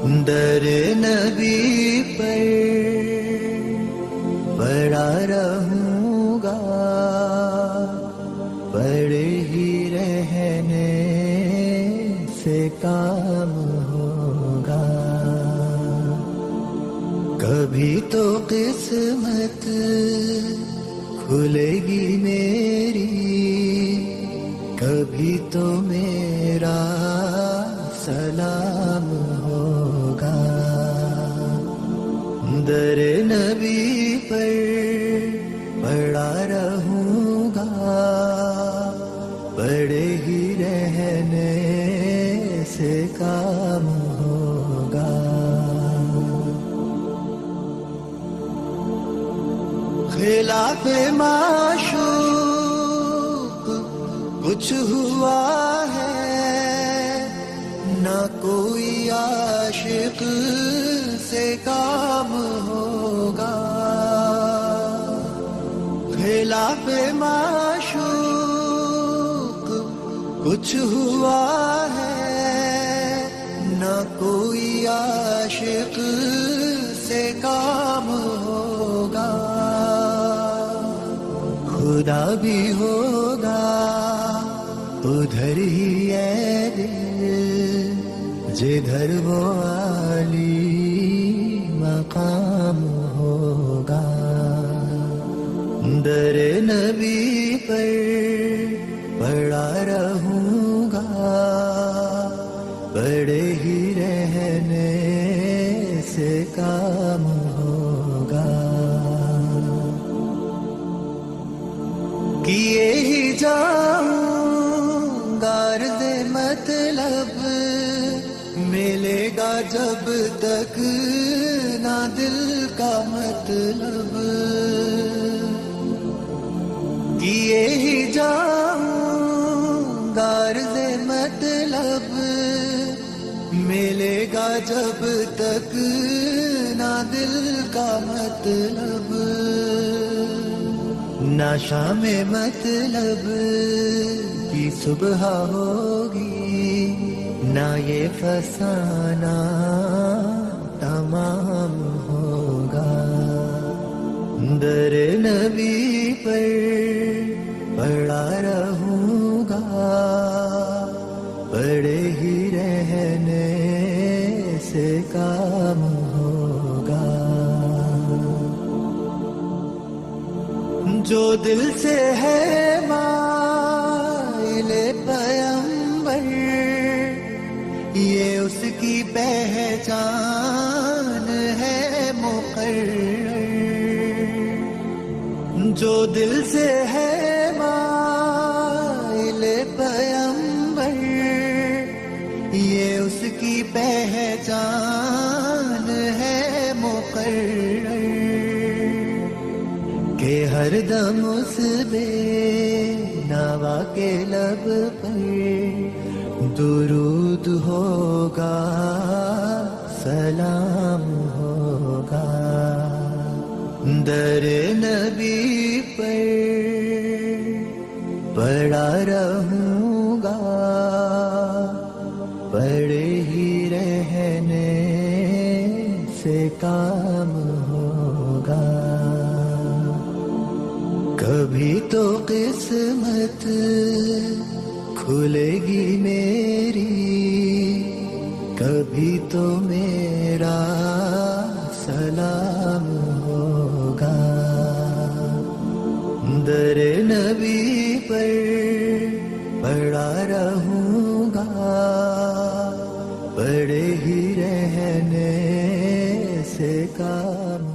در نبی پر پڑا رہوں گا، پڑے ہی رہنے سے کام ہوگا. کبھی تو قسمت کھلے گی میری، کبھی تو میرا سلام ہوگا. در نبی پر پڑا رہوں گا، پڑے ہی رہنے سے کام ہوگا. خلاف معشوق کچھ ہوا ہے، نہ کوئی عاشق سے کام ہوگا. خلاف معشوق کچھ ہوا ہے، نہ کوئی عاشق سے کام ہوگا. خدا بھی ہوگا ادھر ہی ہے دل، جدھر وہ عالی مقام ہوگا. در نبی پر پڑا رہوں گا، پڑے ہی رہنے سے کام ہوگا. کیے ہی جاؤں غرض مطلب، ملے گا جب تک نہ دل کا مطلب. کیے ہی جاؤں غرض مطلب، ملے گا جب تک نہ دل کا مطلب. نہ شام مطلب کی صبح ہوگی، نہ یہ فسانہ تمام ہوگا. در نبی پر پڑا رہوں گا، پڑے ہی رہنے سے کام ہوگا. جو دل سے ہے مائل پیمبر، یہ اس کی پہچان ہے مقرر. جو دل سے ہے مائل پیمبر، یہ اس کی پہچان ہے مقرر. کہ ہر دم اس بے نوا کے لب پر درود ہوگا، سلام ہوگا. در نبی پر پڑا رہوں گا، پڑے ہی رہنے سے کام ہوگا. کبھی تو قسمت کھلے گی میری، کبھی تو میرا سلام ہوگا. در نبی پر پڑا رہوں گا، پڑے ہی رہنے سے کام